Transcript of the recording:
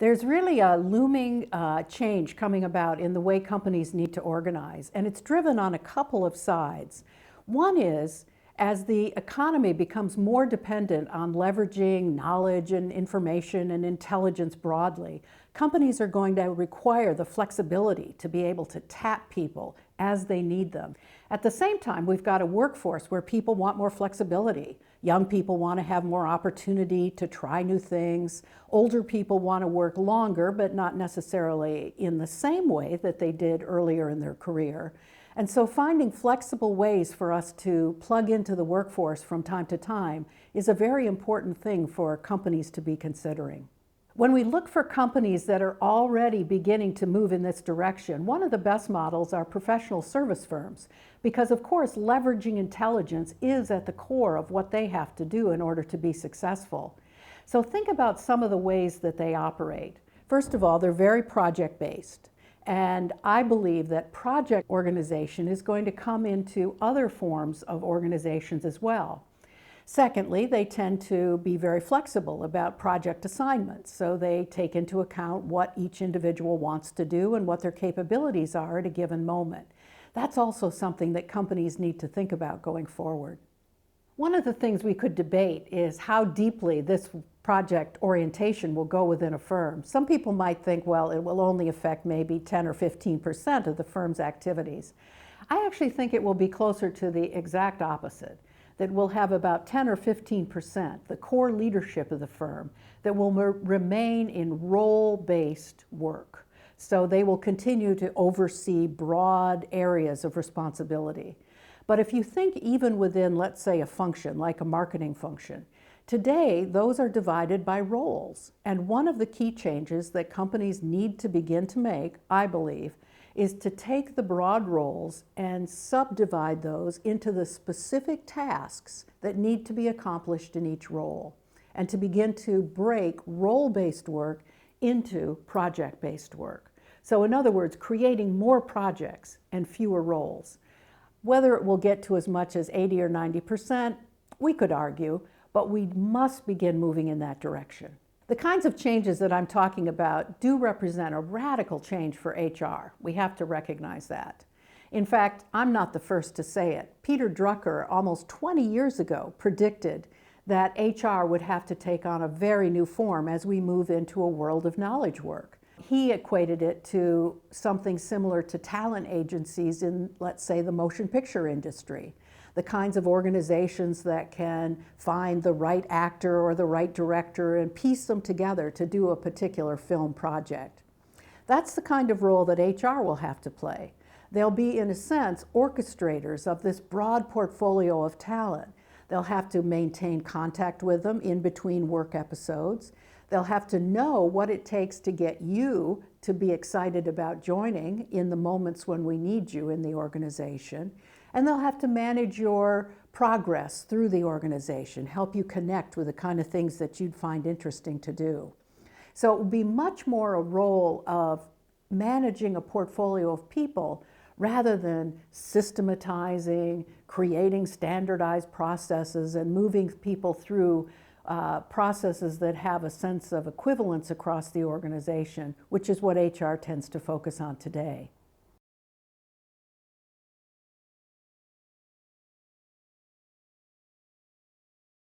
There's really a looming change coming about in the way companies need to organize, and it's driven on a couple of sides. One is, as the economy becomes more dependent on leveraging knowledge and information and intelligence broadly, companies are going to require the flexibility to be able to tap people as they need them. At the same time, we've got a workforce where people want more flexibility. Young people want to have more opportunity to try new things. Older people want to work longer, but not necessarily in the same way that they did earlier in their career. And so finding flexible ways for us to plug into the workforce from time to time is a very important thing for companies to be considering. When we look for companies that are already beginning to move in this direction, one of the best models are professional service firms, because of course leveraging intelligence is at the core of what they have to do in order to be successful. So think about some of the ways that they operate. First of all, they're very project-based. And I believe that project organization is going to come into other forms of organizations as well. Secondly, they tend to be very flexible about project assignments, so they take into account what each individual wants to do and what their capabilities are at a given moment. That's also something that companies need to think about going forward. One of the things we could debate is how deeply this project orientation will go within a firm. Some people might think, well, it will only affect maybe 10 or 15% of the firm's activities. I actually think it will be closer to the exact opposite, that we'll have about 10 or 15%, the core leadership of the firm, that will remain in role-based work. So they will continue to oversee broad areas of responsibility. But if you think even within, let's say, a function, like a marketing function, today those are divided by roles. And one of the key changes that companies need to begin to make, I believe, is to take the broad roles and subdivide those into the specific tasks that need to be accomplished in each role, and to begin to break role-based work into project-based work. So in other words, creating more projects and fewer roles. Whether it will get to as much as 80 or 90%, we could argue, but we must begin moving in that direction. The kinds of changes that I'm talking about do represent a radical change for HR. We have to recognize that. In fact, I'm not the first to say it. Peter Drucker, almost 20 years ago, predicted that HR would have to take on a very new form as we move into a world of knowledge work. He equated it to something similar to talent agencies in, let's say, the motion picture industry. The kinds of organizations that can find the right actor or the right director and piece them together to do a particular film project. That's the kind of role that HR will have to play. They'll be, in a sense, orchestrators of this broad portfolio of talent. They'll have to maintain contact with them in between work episodes. They'll have to know what it takes to get you to be excited about joining in the moments when we need you in the organization. And they'll have to manage your progress through the organization, help you connect with the kind of things that you'd find interesting to do. So it will be much more a role of managing a portfolio of people rather than systematizing, creating standardized processes and moving people through processes that have a sense of equivalence across the organization, which is what HR tends to focus on today.